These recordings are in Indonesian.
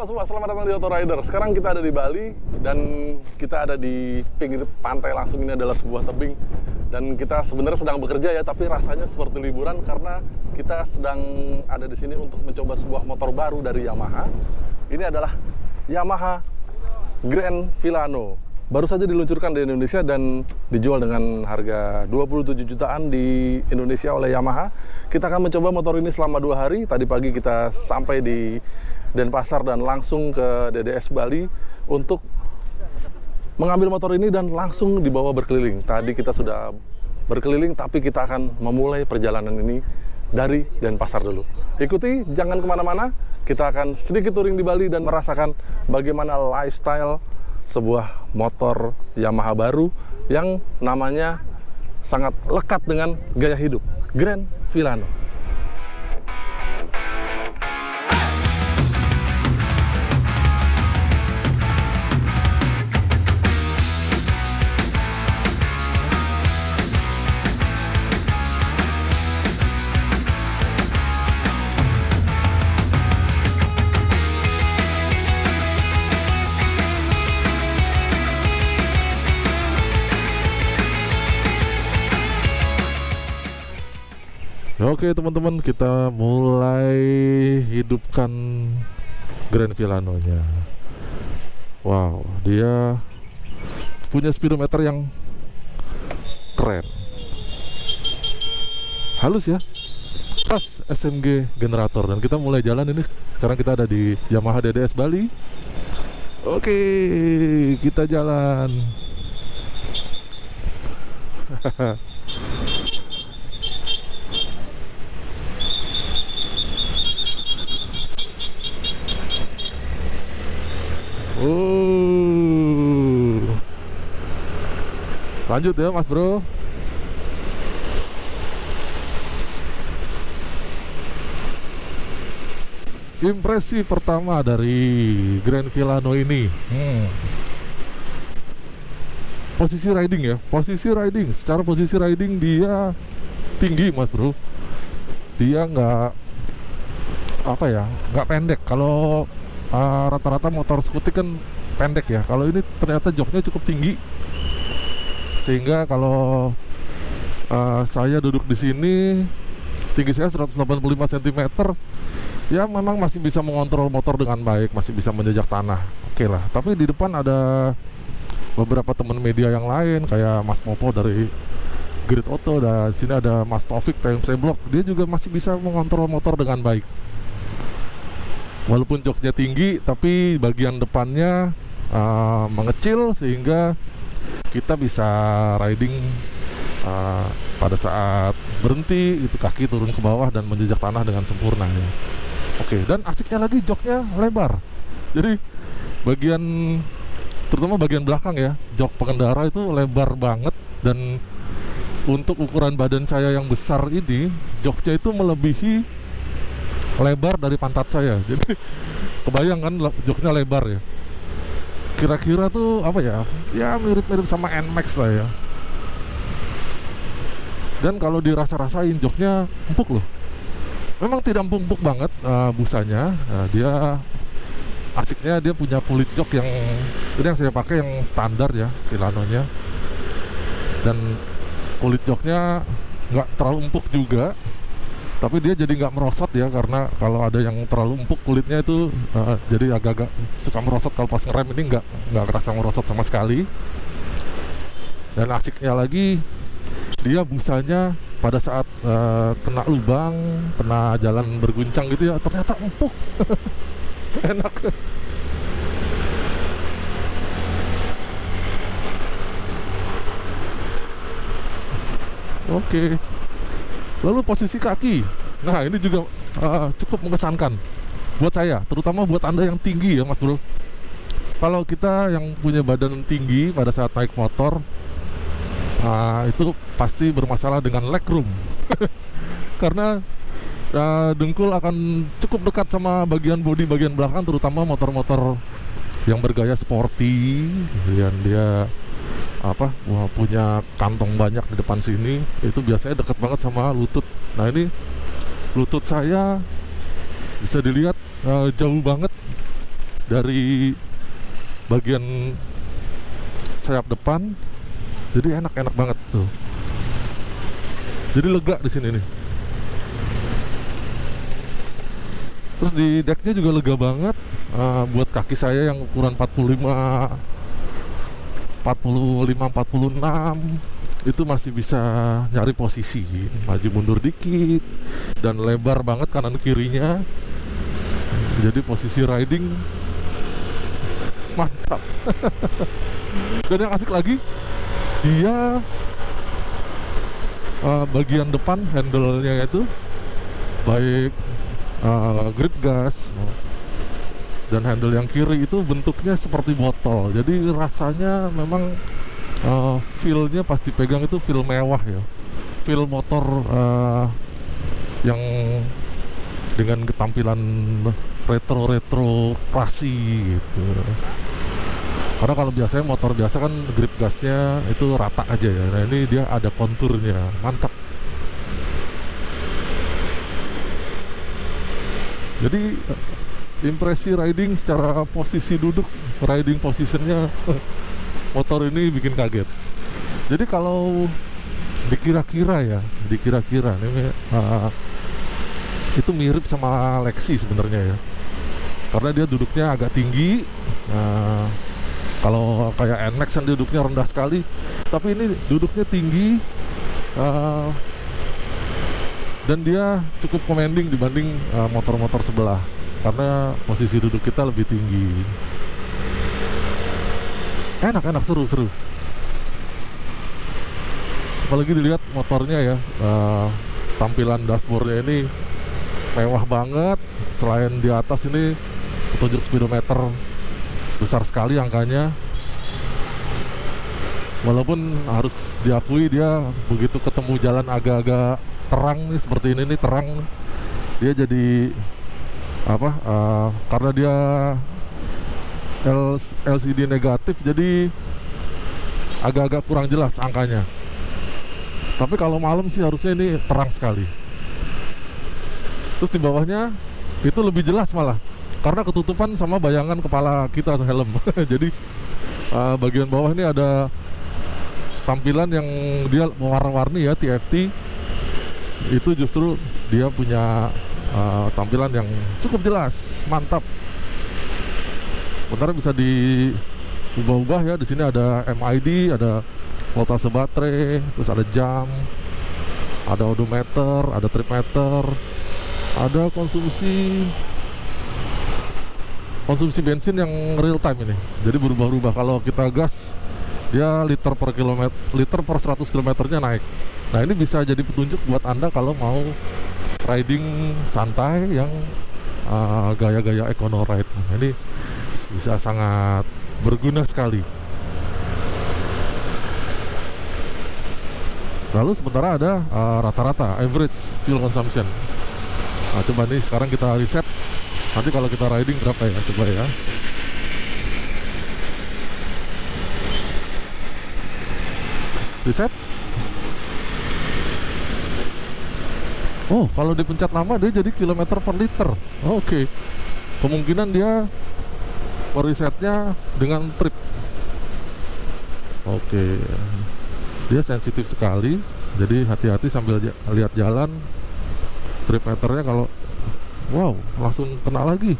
Halo semua, selamat datang di Auto Rider. Sekarang kita ada di Bali dan kita ada di pinggir pantai langsung. Ini adalah sebuah tebing dan kita sebenarnya sedang bekerja ya, tapi rasanya seperti liburan karena kita sedang ada di sini untuk mencoba sebuah motor baru dari Yamaha. Ini adalah Yamaha Grand Filano. Baru saja diluncurkan di Indonesia dan dijual dengan harga 27 jutaan di Indonesia oleh Yamaha. Kita akan mencoba motor ini selama 2 hari. Tadi pagi kita sampai di Denpasar dan langsung ke DDS Bali untuk mengambil motor ini dan langsung dibawa berkeliling. Tadi kita sudah berkeliling, tapi kita akan memulai perjalanan ini dari Denpasar dulu. Ikuti, jangan kemana-mana. Kita akan sedikit touring di Bali dan merasakan bagaimana lifestyle sebuah motor Yamaha baru yang namanya sangat lekat dengan gaya hidup, Grand Filano. Oke teman-teman, kita mulai hidupkan Grand Filano-nya. Wow, dia punya speedometer yang keren, halus ya, pas SMG generator. Dan kita mulai jalan ini. Sekarang kita ada di Yamaha DDS Bali. Oke, kita jalan. Lanjut ya mas bro. Impresi pertama dari Grand Filano ini, posisi riding ya. Secara posisi riding dia tinggi mas bro. Dia nggak pendek. Kalau rata-rata motor skutik kan pendek ya. Kalau ini ternyata joknya cukup tinggi, sehingga kalau saya duduk di sini, tinggi saya 185 cm, ya memang masih bisa mengontrol motor dengan baik, masih bisa menjejak tanah. Oke lah. Tapi di depan ada beberapa teman media yang lain, kayak Mas Popo dari Grid Auto, dan sini ada Mas Taufik TMC Block. Dia juga masih bisa mengontrol motor dengan baik. Walaupun joknya tinggi, tapi bagian depannya mengecil sehingga kita bisa riding pada saat berhenti, itu kaki turun ke bawah dan menjejak tanah dengan sempurna ya. Oke, dan asiknya lagi joknya lebar. Jadi terutama bagian belakang ya, jok pengendara itu lebar banget. Dan untuk ukuran badan saya yang besar ini, joknya itu melebihi lebar dari pantat saya. Jadi kebayang kan joknya lebar ya. Kira-kira tuh apa ya? Ya mirip-mirip sama NMAX lah ya. Dan kalau dirasa-rasain joknya empuk loh. Memang tidak empuk banget busanya. Dia asiknya dia punya kulit jok yang ini yang saya pakai yang standar ya, Filano-nya. Dan kulit joknya nggak terlalu empuk juga. Tapi dia jadi nggak merosot ya, karena kalau ada yang terlalu empuk kulitnya itu jadi agak-agak suka merosot. Kalau pas ngerem ini nggak kerasa merosot sama sekali. Dan asiknya lagi, dia busanya pada saat kena lubang, kena jalan berguncang gitu ya, ternyata empuk. Enak. Oke. Lalu posisi kaki, nah ini juga cukup mengesankan buat saya, terutama buat Anda yang tinggi ya mas bro. Kalau kita yang punya badan tinggi pada saat naik motor, itu pasti bermasalah dengan leg room. Karena dengkul akan cukup dekat sama bagian bodi bagian belakang, terutama motor-motor yang bergaya sporty, dan dia punya kantong banyak di depan sini, itu biasanya dekat banget sama lutut. Nah ini lutut saya bisa dilihat jauh banget dari bagian sayap depan, jadi enak banget tuh. Jadi lega di sini nih. Terus di decknya juga lega banget. Buat kaki saya yang ukuran 45, 46 itu masih bisa nyari posisi, maju mundur dikit, dan lebar banget kanan kirinya. Jadi posisi riding mantap. Dan yang asik lagi, dia bagian depan handle-nya itu baik grip gas dan handle yang kiri itu bentuknya seperti botol. Jadi rasanya memang feel-nya pasti pegang itu feel mewah ya, feel motor yang dengan ketampilan retro klasik gitu. Karena kalau biasanya motor biasa kan grip gasnya itu rata aja ya. Nah ini dia ada konturnya, mantap. Jadi impresi riding secara posisi duduk, riding positionnya motor ini bikin kaget. Jadi kalau dikira-kira ini itu mirip sama Lexi sebenarnya ya, karena dia duduknya agak tinggi. Kalau kayak NMAX kan duduknya rendah sekali, tapi ini duduknya tinggi, dan dia cukup commanding dibanding motor-motor sebelah, karena posisi duduk kita lebih tinggi. Enak, seru. Apalagi dilihat motornya ya, tampilan dashboardnya ini mewah banget. Selain di atas ini petunjuk speedometer besar sekali angkanya. Walaupun harus diakui dia begitu ketemu jalan agak-agak terang nih, seperti ini nih terang, dia jadi karena dia LCD negatif, jadi agak-agak kurang jelas angkanya. Tapi kalau malam sih harusnya ini terang sekali. Terus di bawahnya itu lebih jelas malah, karena ketutupan sama bayangan kepala kita helm. Jadi bagian bawah ini ada tampilan yang dia warna-warni ya, TFT. Itu justru dia punya tampilan yang cukup jelas, mantap. Sementara bisa diubah-ubah ya. Di sini ada MID, ada voltase baterai, terus ada jam, ada odometer, ada trip meter, ada konsumsi bensin yang real time ini. Jadi berubah-ubah. Kalau kita gas, dia liter per 100 km-nya naik. Nah ini bisa jadi petunjuk buat Anda kalau mau riding santai yang gaya-gaya econo ride. Nah, ini bisa sangat berguna sekali. Lalu sementara ada rata-rata average fuel consumption. Nah, coba nih sekarang kita reset. Nanti kalau kita riding berapa ya? Coba ya. Reset. Oh, kalau dipencet lama dia jadi kilometer per liter. Oke. Kemungkinan dia meresetnya dengan trip. Oke. Dia sensitif sekali. Jadi hati-hati sambil lihat jalan. Trip meternya kalau wow, langsung kena lagi.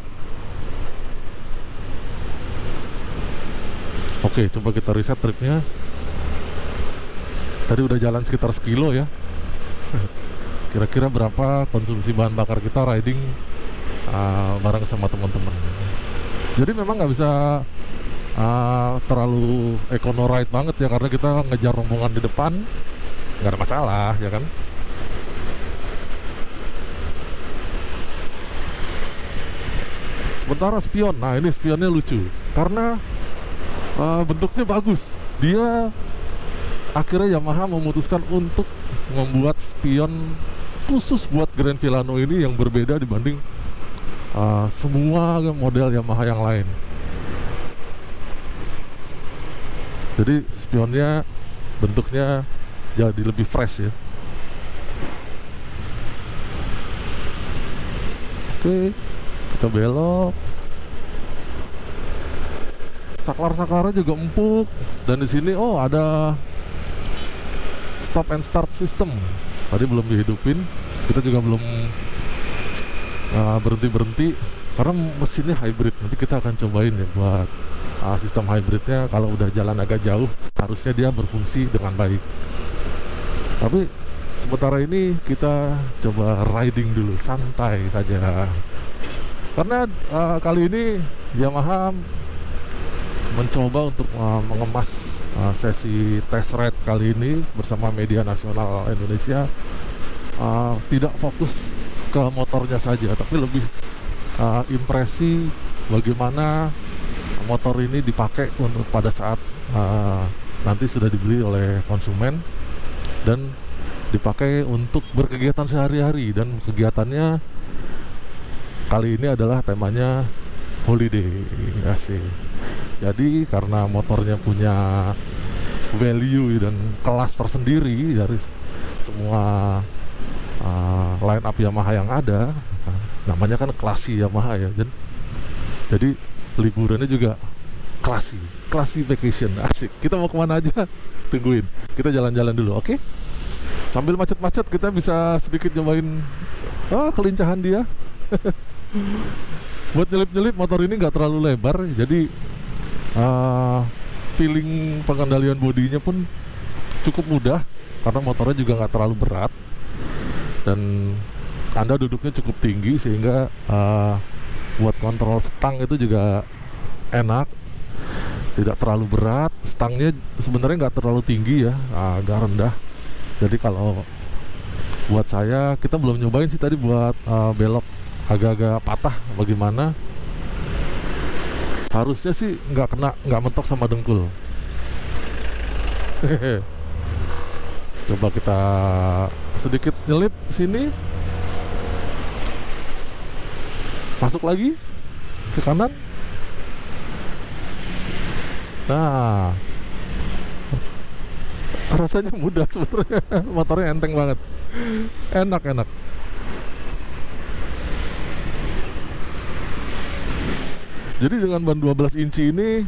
Oke, coba kita reset tripnya. Tadi udah jalan sekitar sekilo ya. Kira-kira berapa konsumsi bahan bakar kita riding bareng sama teman-teman. Jadi memang nggak bisa terlalu econo ride banget ya, karena kita ngejar rombongan di depan, nggak ada masalah ya kan. Sementara spion, nah ini spionnya lucu karena bentuknya bagus. Dia akhirnya Yamaha memutuskan untuk membuat spion khusus buat Grand Villano ini yang berbeda dibanding semua model Yamaha yang lain. Jadi spionnya bentuknya jadi lebih fresh ya. Oke, kita belok. saklar-saklarnya juga empuk. Dan di sini ada stop and start system. Tadi belum dihidupin. Kita juga belum berhenti-berhenti karena mesinnya hybrid. Nanti kita akan cobain ya buat sistem hybridnya. Kalau udah jalan agak jauh harusnya dia berfungsi dengan baik. Tapi sementara ini kita coba riding dulu, santai saja. Karena kali ini Yamaha mencoba untuk mengemas sesi test ride kali ini bersama media nasional Indonesia, tidak fokus ke motornya saja, tapi lebih impresi bagaimana motor ini dipakai untuk pada saat nanti sudah dibeli oleh konsumen dan dipakai untuk berkegiatan sehari-hari. Dan kegiatannya kali ini adalah temanya holiday, asik. Jadi karena motornya punya value dan kelas tersendiri dari semua line up Yamaha yang ada, namanya kan classy Yamaha ya, dan jadi liburannya juga classy vacation, asik. Kita mau kemana aja, tungguin. Kita jalan-jalan dulu, oke? Sambil macet-macet kita bisa sedikit nyobain kelincahan dia. Buat nyelip-nyelip, motor ini nggak terlalu lebar, jadi feeling pengendalian bodinya pun cukup mudah karena motornya juga nggak terlalu berat dan Anda duduknya cukup tinggi sehingga buat kontrol stang itu juga enak, tidak terlalu berat. Stangnya sebenarnya nggak terlalu tinggi ya, agak rendah. Jadi kalau buat saya, kita belum nyobain sih tadi buat belok agak-agak patah bagaimana. Harusnya sih nggak mentok sama dengkul. Coba kita sedikit nyelip sini, masuk lagi ke kanan. Nah, rasanya mudah sebenarnya. Motornya enteng banget, enak. Jadi dengan ban 12 inci ini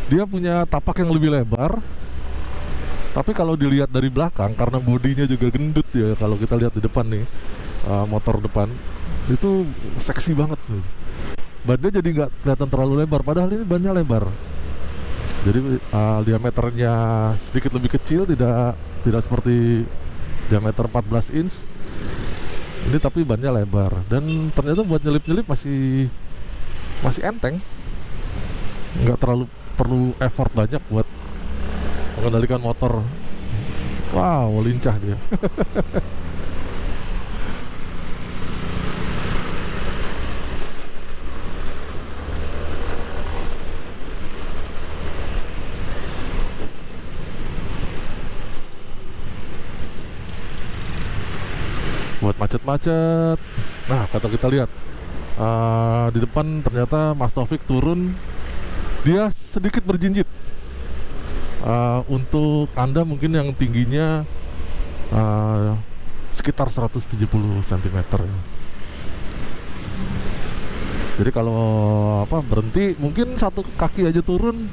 dia punya tapak yang lebih lebar. Tapi kalau dilihat dari belakang, karena bodinya juga gendut ya, kalau kita lihat di depan nih, motor depan itu seksi banget tuh. Bannya jadi nggak kelihatan terlalu lebar, padahal ini bannya lebar. Jadi diameternya sedikit lebih kecil, tidak seperti diameter 14 inch. Ini tapi bannya lebar dan ternyata buat nyelip-nyelip masih enteng, nggak terlalu perlu effort banyak buat mengendalikan motor. Wow, lincah dia. Buat macet-macet. Nah, kata kita lihat di depan ternyata Mas Taufik turun, dia sedikit berjinjit. Untuk Anda mungkin yang tingginya sekitar 170 cm. Jadi kalau berhenti mungkin satu kaki aja turun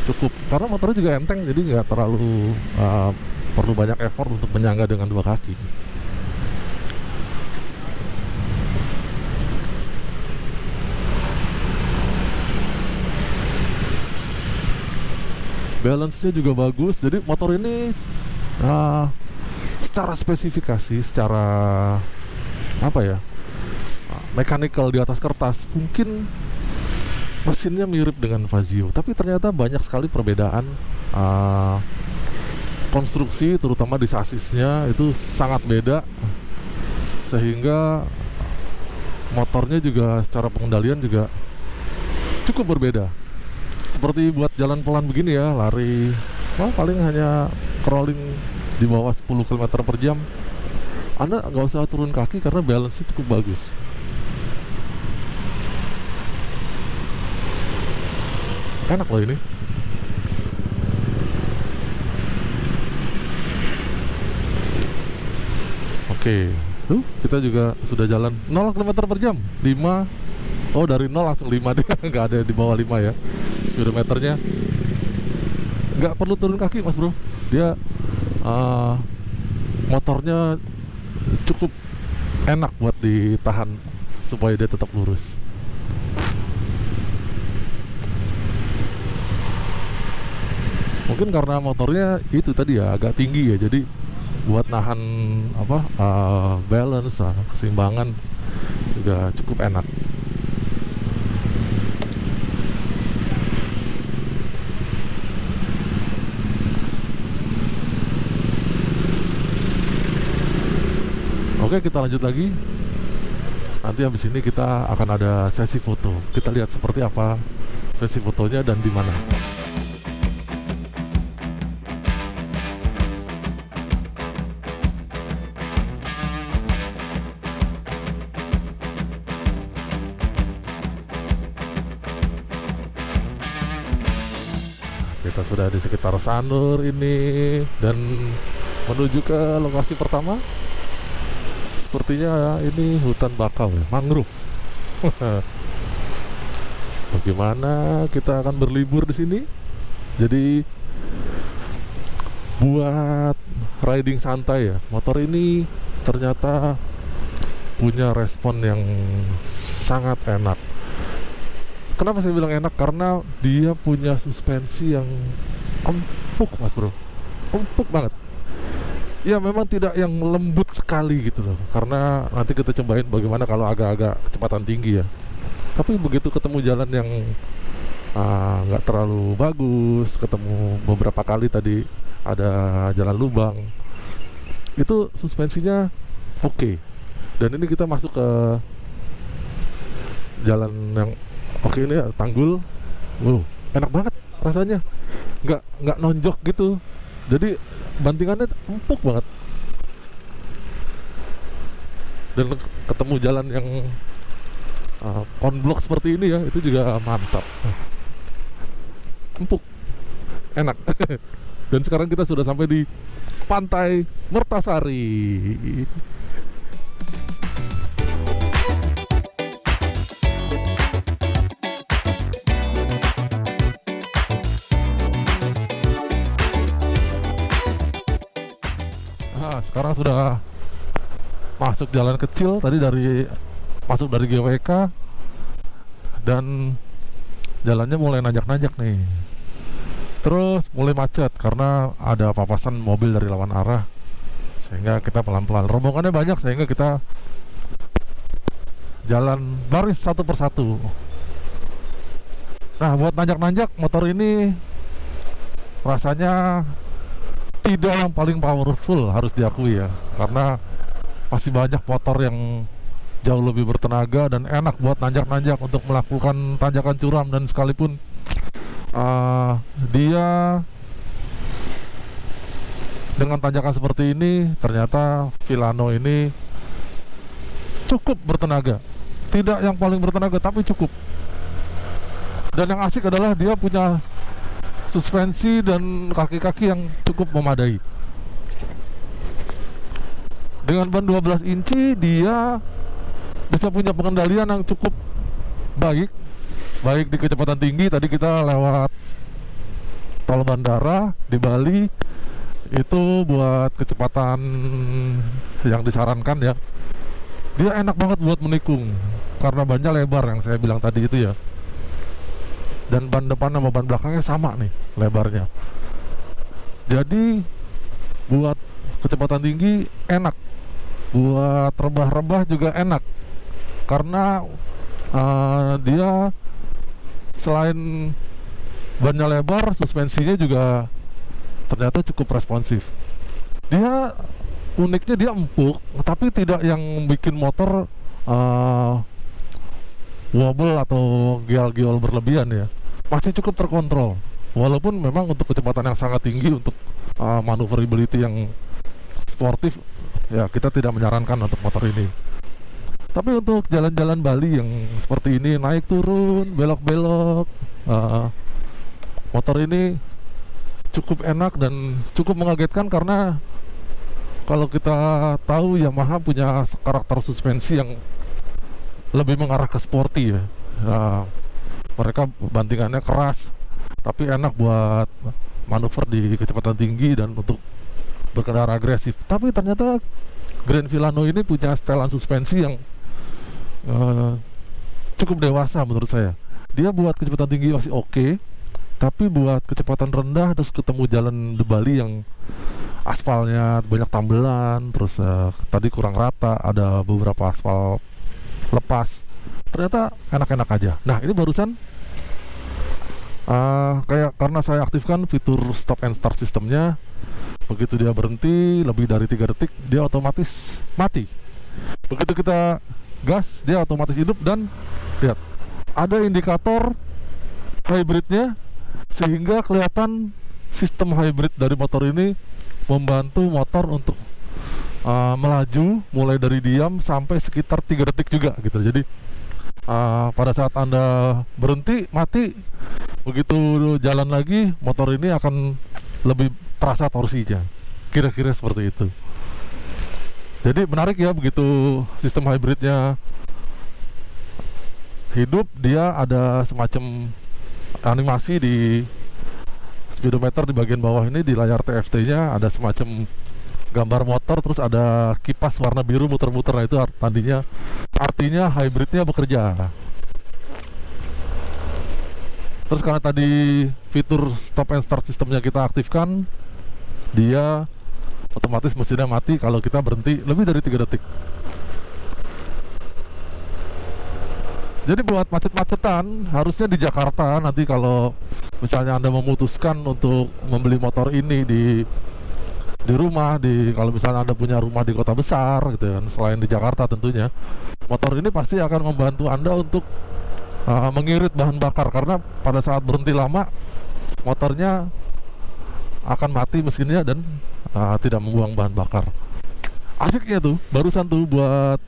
cukup, karena motornya juga enteng, jadi nggak terlalu perlu banyak effort untuk menyangga dengan dua kaki. Balance-nya juga bagus. Jadi motor ini secara spesifikasi, secara mechanical di atas kertas mungkin mesinnya mirip dengan Fazio, tapi ternyata banyak sekali perbedaan konstruksi, terutama di sasisnya itu sangat beda, sehingga motornya juga secara pengendalian juga cukup berbeda. Seperti buat jalan pelan begini ya, lari paling hanya crawling di bawah 10 km per jam, Anda nggak usah turun kaki karena balance-nya cukup bagus. Enak loh ini. Oke, kita juga sudah jalan 0 km per jam, 5, Oh, dari 0 langsung 5 dia. Nggak ada di bawah 5 ya speedometernya. Nggak perlu turun kaki mas bro. Dia motornya cukup enak buat ditahan supaya dia tetap lurus. Mungkin karena motornya itu tadi ya agak tinggi ya, jadi buat nahan balance, keseimbangan juga cukup enak. Oke, kita lanjut lagi. Nanti habis ini kita akan ada sesi foto. Kita lihat seperti apa sesi fotonya dan di mana. Kita sudah di sekitar Sanur ini dan menuju ke lokasi pertama. Sepertinya ini hutan bakau ya, mangrove. Bagaimana kita akan berlibur di sini? Jadi buat riding santai ya, motor ini ternyata punya respon yang sangat enak. Kenapa saya bilang enak? Karena dia punya suspensi yang empuk mas bro, empuk banget. Ya memang tidak yang lembut sekali gitu loh, karena nanti kita cobain bagaimana kalau agak-agak kecepatan tinggi ya. Tapi begitu ketemu jalan yang nggak terlalu bagus, ketemu beberapa kali tadi ada jalan lubang, itu suspensinya oke. Dan ini kita masuk ke jalan yang oke ini ya, Tanggul. Enak banget rasanya, nggak nonjok gitu. Jadi bantingannya empuk banget. Dan ketemu jalan yang konblok seperti ini ya, itu juga mantap. Empuk, enak. Dan sekarang kita sudah sampai di Pantai Mertasari. Sekarang sudah masuk jalan kecil tadi, masuk dari GWK, dan jalannya mulai nanjak-nanjak nih. Terus mulai macet karena ada papasan mobil dari lawan arah, sehingga kita pelan-pelan. Rombongannya banyak sehingga kita jalan baris satu persatu. Nah, buat nanjak-nanjak motor ini rasanya tidak yang paling powerful, harus diakui ya, karena masih banyak motor yang jauh lebih bertenaga dan enak buat nanjak-nanjak untuk melakukan tanjakan curam. Dan sekalipun dia dengan tanjakan seperti ini, ternyata Villano ini cukup bertenaga. Tidak yang paling bertenaga, tapi cukup. Dan yang asik adalah dia punya suspensi dan kaki-kaki yang cukup memadai. Dengan ban 12 inci dia bisa punya pengendalian yang cukup baik di kecepatan tinggi. Tadi kita lewat tol bandara di Bali, itu buat kecepatan yang disarankan ya. Dia enak banget buat menikung karena bannya lebar yang saya bilang tadi itu ya. Dan ban depan sama ban belakangnya sama nih lebarnya. Jadi buat kecepatan tinggi enak, buat rebah-rebah juga enak, karena dia selain bannya lebar, suspensinya juga ternyata cukup responsif. Dia uniknya dia empuk, tapi tidak yang bikin motor wobble atau gial-gial berlebihan ya. Masih cukup terkontrol, walaupun memang untuk kecepatan yang sangat tinggi, untuk maneuverability yang sportif ya, kita tidak menyarankan untuk motor ini. Tapi untuk jalan-jalan Bali yang seperti ini, naik turun, belok-belok, motor ini cukup enak dan cukup mengagetkan, karena kalau kita tahu Yamaha punya karakter suspensi yang lebih mengarah ke sporty ya. Mereka bantingannya keras, tapi enak buat manuver di kecepatan tinggi dan untuk berkendara agresif. Tapi ternyata Grand Vilano ini punya setelan suspensi yang cukup dewasa menurut saya. Dia buat kecepatan tinggi masih oke, tapi buat kecepatan rendah terus ketemu jalan di Bali yang aspalnya banyak tambelan, terus tadi kurang rata, ada beberapa aspal lepas, ternyata enak-enak aja. Nah, ini barusan kayak karena saya aktifkan fitur stop and start sistemnya, begitu dia berhenti lebih dari 3 detik dia otomatis mati. Begitu kita gas dia otomatis hidup, dan lihat ada indikator hybridnya sehingga kelihatan sistem hybrid dari motor ini membantu motor untuk melaju mulai dari diam sampai sekitar 3 detik juga gitu. Jadi pada saat Anda berhenti mati, begitu jalan lagi motor ini akan lebih terasa torsinya, kira-kira seperti itu. Jadi menarik ya, begitu sistem hybridnya hidup, dia ada semacam animasi di speedometer di bagian bawah ini, di layar TFT-nya ada semacam gambar motor, terus ada kipas warna biru muter-muter. Nah, itu artinya hybridnya bekerja. Terus karena tadi fitur stop and start sistemnya kita aktifkan, dia otomatis mesinnya mati kalau kita berhenti lebih dari 3 detik. Jadi buat macet-macetan, harusnya di Jakarta nanti kalau misalnya Anda memutuskan untuk membeli motor ini di rumah, kalau misalnya Anda punya rumah di kota besar gitu kan, selain di Jakarta tentunya, motor ini pasti akan membantu Anda untuk mengirit bahan bakar, karena pada saat berhenti lama motornya akan mati mesinnya dan tidak membuang bahan bakar. Asiknya tuh barusan tuh buat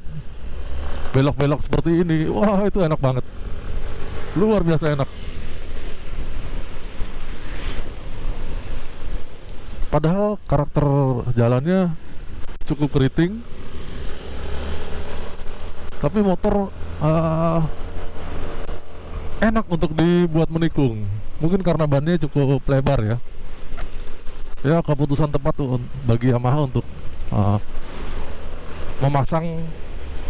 belok-belok seperti ini, wah itu enak banget, luar biasa enak. Padahal karakter jalannya cukup keriting, tapi motor enak untuk dibuat menikung. Mungkin karena bannya cukup lebar ya. Ya, keputusan tepat tuh bagi Yamaha untuk memasang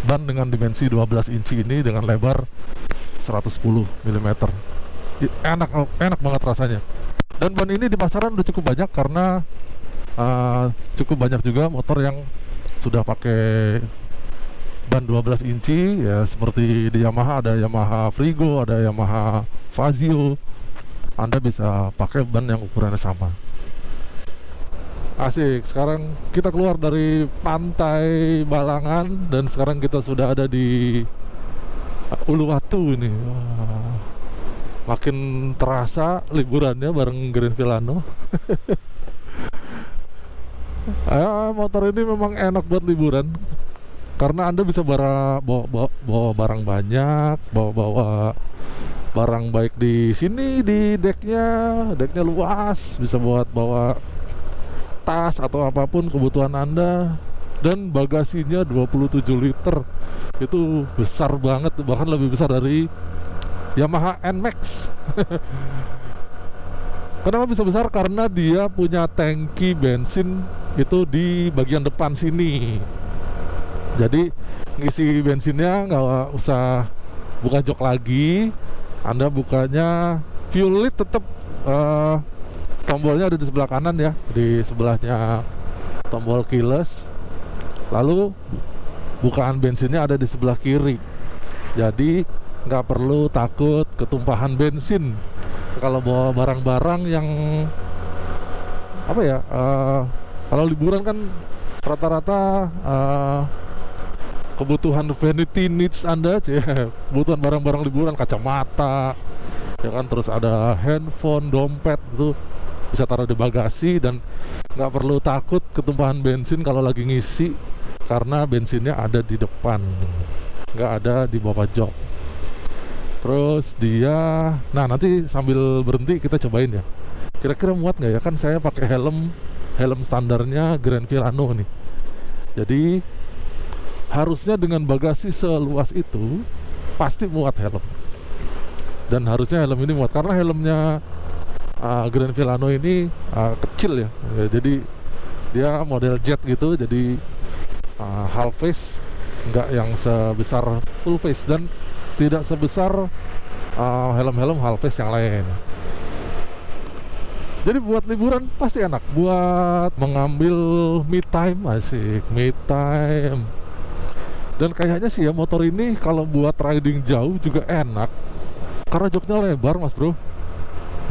ban dengan dimensi 12 inci ini dengan lebar 110 mm. Enak banget rasanya. Dan ban ini di pasaran udah cukup banyak karena cukup banyak juga motor yang sudah pakai ban 12 inci ya, seperti di Yamaha ada Yamaha Frigo, ada Yamaha Fazio. Anda bisa pakai ban yang ukurannya sama. Asik. Sekarang kita keluar dari pantai Balangan dan sekarang kita sudah ada di Uluwatu ini. Wah, makin terasa liburannya bareng Grand Vilano. Motor ini memang enak buat liburan karena Anda bisa bawa barang banyak, bawa barang baik di sini, di deknya luas, bisa buat bawa tas atau apapun kebutuhan Anda. Dan bagasinya 27 liter, itu besar banget, bahkan lebih besar dari Yamaha NMAX. Kenapa bisa besar? Karena dia punya tangki bensin itu di bagian depan sini. Jadi ngisi bensinnya nggak usah buka jok lagi, Anda bukanya fuel lid tetap tombolnya ada di sebelah kanan ya, di sebelahnya tombol keyless. Lalu bukaan bensinnya ada di sebelah kiri. Jadi nggak perlu takut ketumpahan bensin kalau bawa barang-barang yang apa ya, kalau liburan kan rata-rata kebutuhan vanity needs Anda, kebutuhan barang-barang liburan, kacamata ya kan, terus ada handphone, dompet, itu bisa taruh di bagasi dan nggak perlu takut ketumpahan bensin kalau lagi ngisi, karena bensinnya ada di depan, nggak ada di bawah jok. Terus dia, nah nanti sambil berhenti kita cobain ya, kira-kira muat nggak ya, kan saya pakai helm standarnya Grand Vilano nih. Jadi harusnya dengan bagasi seluas itu pasti muat helm. Dan harusnya helm ini muat karena helmnya Grand Filano ini kecil ya. Jadi dia model jet gitu, jadi half face, nggak yang sebesar full face dan tidak sebesar helm-helm half face yang lain. Jadi buat liburan pasti enak, buat mengambil me time, asik me time. Dan kayaknya sih ya motor ini kalau buat riding jauh juga enak karena joknya lebar mas bro.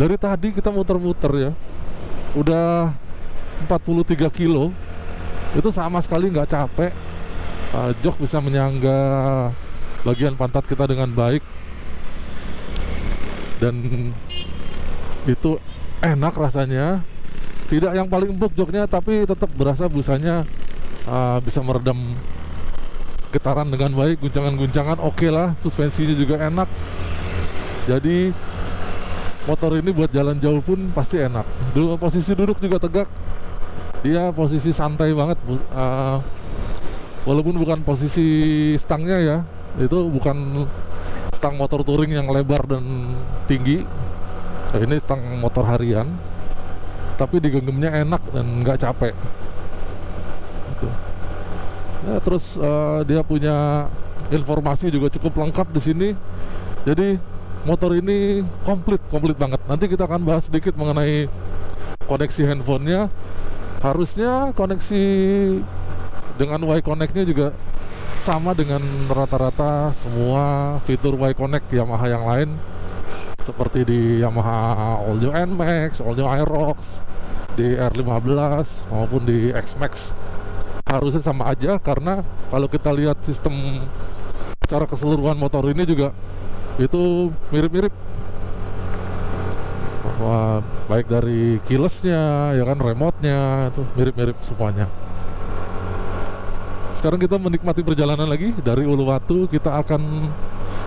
Dari tadi kita muter-muter ya, udah 43 kilo, itu sama sekali nggak capek. Jok bisa menyangga bagian pantat kita dengan baik, dan itu enak rasanya. Tidak yang paling empuk joknya, tapi tetap berasa busanya bisa meredam getaran dengan baik, guncangan-guncangan oke lah, suspensinya juga enak. Jadi motor ini buat jalan jauh pun pasti enak. Posisi duduk juga tegak, dia posisi santai banget. Walaupun bukan posisi stangnya ya, itu bukan stang motor touring yang lebar dan tinggi. Ini stang motor harian, tapi digenggamnya enak dan nggak capek gitu. Ya, terus dia punya informasi juga cukup lengkap di sini. Jadi motor ini komplit banget. Nanti kita akan bahas sedikit mengenai koneksi handphonenya. Harusnya koneksi dengan Y-Connect-nya juga sama dengan rata-rata semua fitur Y-Connect Yamaha yang lain, seperti di Yamaha All New NMAX, All New Aerox, di R15 maupun di X-Max. Harusnya sama aja, karena kalau kita lihat sistem secara keseluruhan motor ini juga itu mirip-mirip. Baik dari keyless-nya, ya kan, remote-nya, itu mirip-mirip semuanya. Sekarang kita menikmati perjalanan lagi dari Uluwatu. Kita akan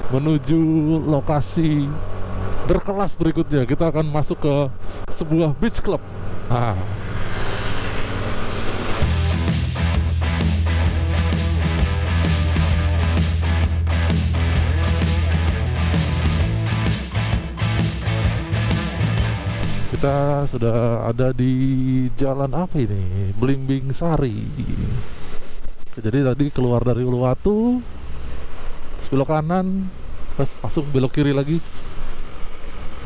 menuju lokasi berkelas berikutnya. Kita akan masuk ke sebuah beach club. Kita sudah ada di jalan apa ini? Belimbing Sari. Jadi tadi keluar dari Uluwatu, belok kanan, terus langsung belok kiri lagi.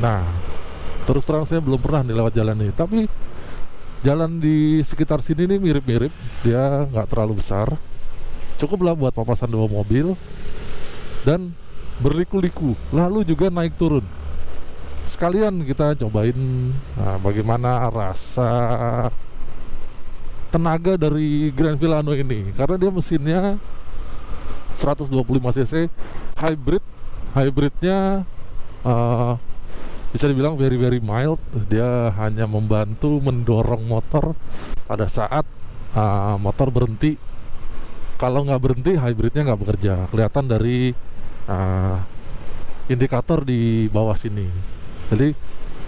Nah, terus terang saya belum pernah nih lewat jalan ini, tapi jalan di sekitar sini nih mirip-mirip. Dia nggak terlalu besar, cukup lah buat papasan 2 mobil, dan berliku-liku, lalu juga naik turun. Sekalian kita cobain bagaimana rasa tenaga dari Grand Filano ini, karena dia mesinnya 125 cc hybrid. Hybridnya bisa dibilang very mild. Dia hanya membantu mendorong motor pada saat motor berhenti. Kalau nggak berhenti, hybridnya nggak bekerja. Kelihatan dari indikator di bawah sini. Jadi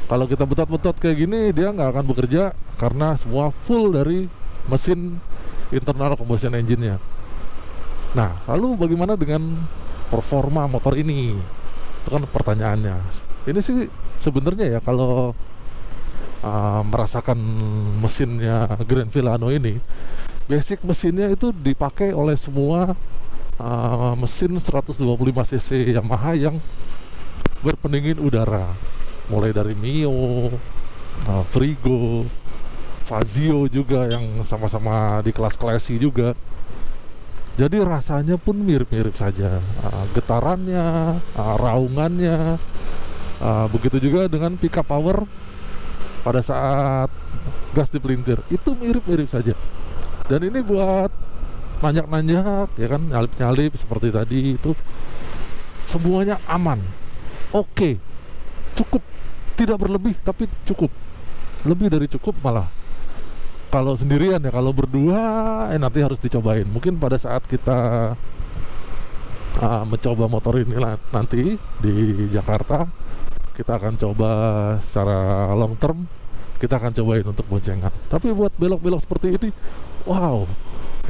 kalau kita betot-betot kayak gini, dia nggak akan bekerja karena semua full dari mesin internal combustion engine-nya. Nah, lalu bagaimana dengan performa motor ini? Itu kan pertanyaannya. Ini sih sebenarnya ya, kalau merasakan mesinnya Grand Filano ini, basic mesinnya itu dipakai oleh semua mesin 125 cc Yamaha yang berpendingin udara, mulai dari Mio, Frigo, Fazio juga yang sama-sama di kelas classy juga. Jadi rasanya pun mirip-mirip saja, getarannya, raungannya, begitu juga dengan pickup power pada saat gas dipelintir, itu mirip-mirip saja. Dan ini buat nanjak-nanjak, ya kan, nyalip-nyalip seperti tadi, itu semuanya aman, oke, cukup, tidak berlebih tapi cukup, lebih dari cukup malah. Kalau sendirian ya, kalau berdua nanti harus dicobain. Mungkin pada saat kita mencoba motor ini nanti di Jakarta, kita akan coba secara long term, kita akan cobain untuk boncengan. Tapi buat belok-belok seperti ini, wow,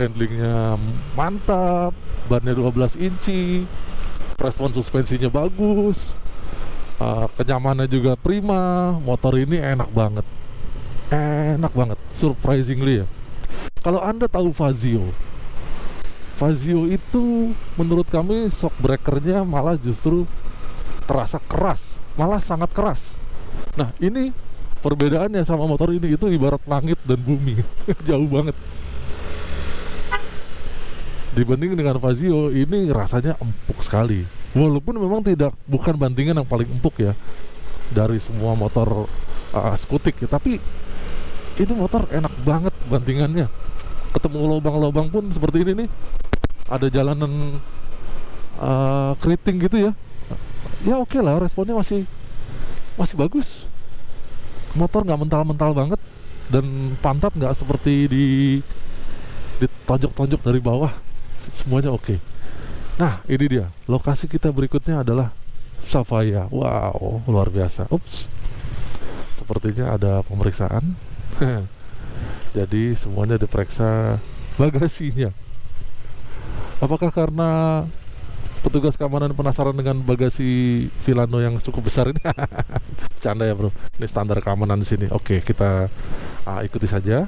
handlingnya mantap, bannya 12 inci, respon suspensinya bagus, Kenyamanannya juga prima. Motor ini enak banget, surprisingly ya. Kalau Anda tahu Fazio itu menurut kami shock breakernya malah justru terasa keras, malah sangat keras. Nah ini perbedaannya sama motor ini, itu ibarat langit dan bumi. Jauh banget. Dibanding dengan Fazio, ini rasanya empuk sekali. Walaupun memang bukan bandingan yang paling empuk ya dari semua motor skutik ya, tapi ini motor enak banget bandingannya. Ketemu lubang-lubang pun seperti ini nih, ada jalanan keriting gitu ya. Ya oke lah, responnya masih bagus. Motor nggak mental-mental banget, dan pantat nggak seperti ditonjok-tonjok dari bawah. Semuanya oke. Nah ini dia, lokasi kita berikutnya adalah Savaya. Wow, luar biasa. Ups, sepertinya ada pemeriksaan. Jadi semuanya diperiksa bagasinya. Apakah karena petugas keamanan penasaran dengan bagasi Villano yang cukup besar ini? Bercanda ya bro, ini standar keamanan di sini. Oke, kita ikuti saja.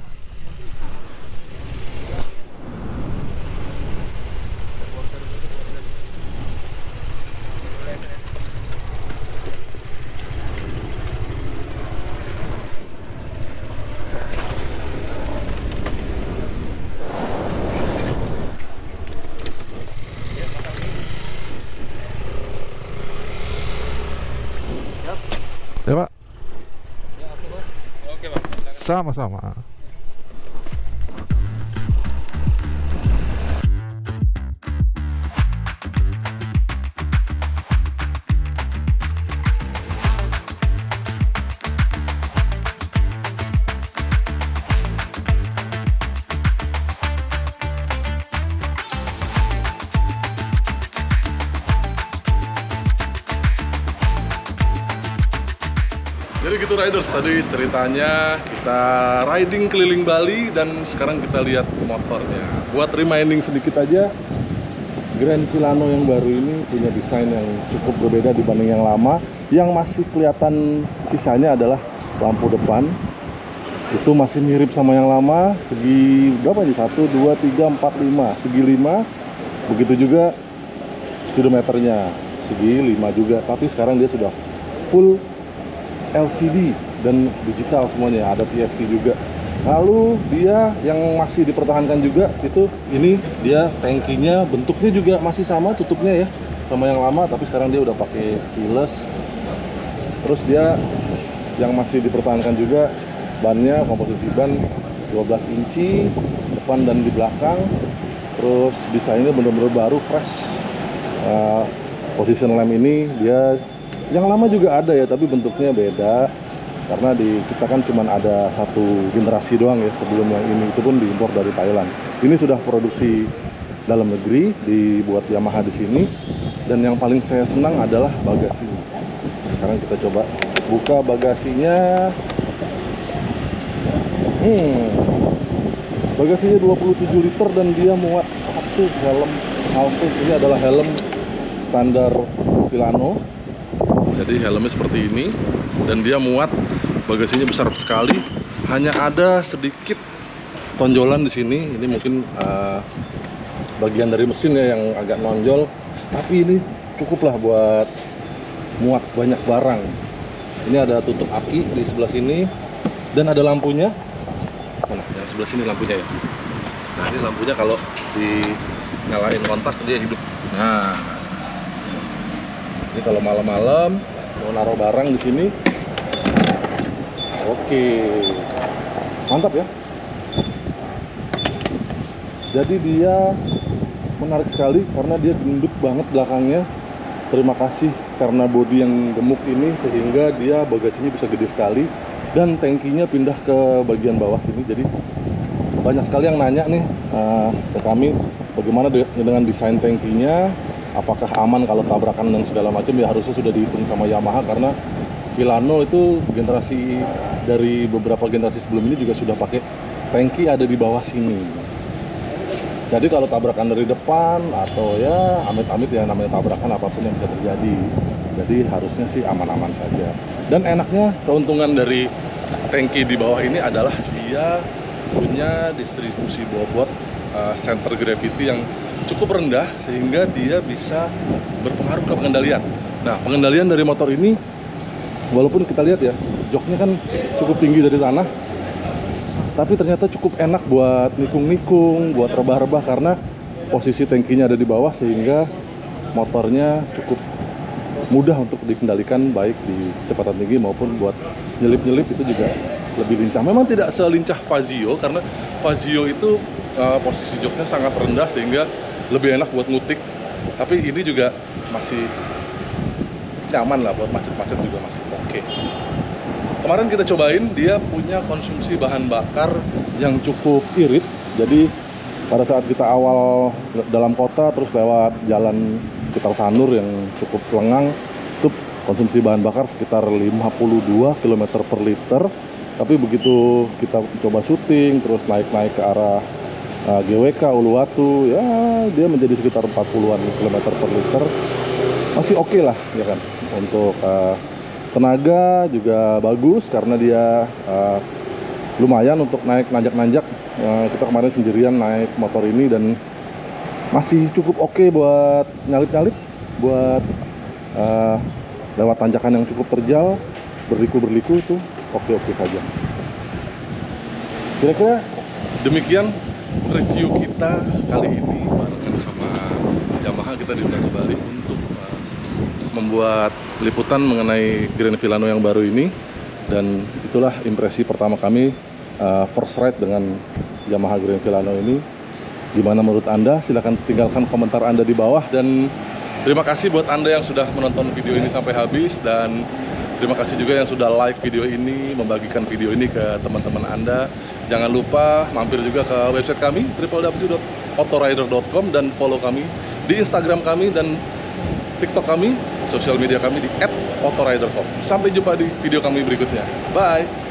Ya Pak. Oke Pak. Sama-sama. Jadi gitu riders, tadi ceritanya kita riding keliling Bali dan sekarang kita lihat motornya. Buat reminding sedikit aja, Grand Villano yang baru ini punya desain yang cukup berbeda dibanding yang lama. Yang masih kelihatan sisanya adalah lampu depan. Itu masih mirip sama yang lama, segi berapa nih? 1, 2, 3, 4, 5. Segi 5, begitu juga speedometernya, segi 5 juga. Tapi sekarang dia sudah full LCD dan digital semuanya, ada TFT juga. Lalu dia yang masih dipertahankan juga itu, ini dia tangkinya bentuknya juga masih sama tutupnya ya, sama yang lama, tapi sekarang dia udah pakai keyless. Terus dia yang masih dipertahankan juga bannya, komposisi ban 12 inci depan dan di belakang. Terus desainnya bener-bener baru, fresh. Position lamp ini dia yang lama juga ada ya, tapi bentuknya beda karena kita kan cuma ada satu generasi doang ya sebelum yang ini, itu pun diimpor dari Thailand. Ini sudah produksi dalam negeri, dibuat Yamaha di sini. Dan yang paling saya senang adalah bagasinya. Sekarang kita coba buka bagasinya. Bagasinya 27 liter dan dia muat satu helm Alphys. Ini adalah helm standar Villano. Jadi helmnya seperti ini dan dia muat, bagasinya besar sekali. Hanya ada sedikit tonjolan di sini. Ini mungkin bagian dari mesin ya yang agak nonjol. Tapi ini cukuplah buat muat banyak barang. Ini ada tutup aki di sebelah sini dan ada lampunya. Mana? Yang sebelah sini lampunya ya. Nah ini lampunya kalau dinyalain kontak dia hidup. Nah. Ini kalau malam-malam mau naruh barang di sini, oke, mantap ya. Jadi dia menarik sekali karena dia gendut banget belakangnya. Terima kasih karena bodi yang gemuk ini sehingga dia bagasinya bisa gede sekali dan tangkinya pindah ke bagian bawah sini. Jadi banyak sekali yang nanya nih ke kami bagaimana dengan desain tangkinya. Apakah aman kalau tabrakan dan segala macam? Ya harusnya sudah dihitung sama Yamaha karena Villano itu generasi dari beberapa generasi sebelum ini juga sudah pakai tangki ada di bawah sini. Jadi kalau tabrakan dari depan atau ya amit-amit ya namanya tabrakan, apapun yang bisa terjadi. Jadi harusnya sih aman-aman saja. Dan enaknya keuntungan dari tangki di bawah ini adalah dia punya distribusi bobot center gravity yang cukup rendah sehingga dia bisa berpengaruh ke pengendalian. Nah, pengendalian dari motor ini walaupun kita lihat ya, joknya kan cukup tinggi dari tanah, tapi ternyata cukup enak buat nikung-nikung, buat rebah-rebah karena posisi tangkinya ada di bawah sehingga motornya cukup mudah untuk dikendalikan baik di kecepatan tinggi maupun buat nyelip-nyelip itu juga lebih lincah. Memang tidak selincah Fazio karena Fazio itu posisi joknya sangat rendah sehingga lebih enak buat ngutik. Tapi ini juga masih nyaman lah buat macet-macet juga masih oke. Kemarin kita cobain, dia punya konsumsi bahan bakar yang cukup irit. Jadi pada saat kita awal dalam kota terus lewat jalan sekitar Sanur yang cukup lengang, itu konsumsi bahan bakar sekitar 52 km per liter. Tapi begitu kita coba syuting terus naik-naik ke arah GWK Uluwatu, ya dia menjadi sekitar 40-an km per liter. Masih oke lah ya kan. Untuk tenaga juga bagus karena dia lumayan untuk naik nanjak-nanjak. Kita kemarin sendirian naik motor ini dan masih cukup oke buat nyalip-nyalip, buat lewat tanjakan yang cukup terjal, berliku-berliku itu oke-oke saja. Kira-kira demikian review kita kali ini barengan sama Yamaha. Kita diundang kembali untuk membuat liputan mengenai Grand Villano yang baru ini, dan itulah impresi pertama kami first ride dengan Yamaha Grand Villano ini. Gimana menurut Anda? Silahkan tinggalkan komentar Anda di bawah, dan terima kasih buat Anda yang sudah menonton video ini sampai habis, dan terima kasih juga yang sudah like video ini, membagikan video ini ke teman-teman Anda. Jangan lupa mampir juga ke website kami www.autorider.com dan follow kami di Instagram kami dan TikTok kami, sosial media kami di @autorider.com. Sampai jumpa di video kami berikutnya. Bye!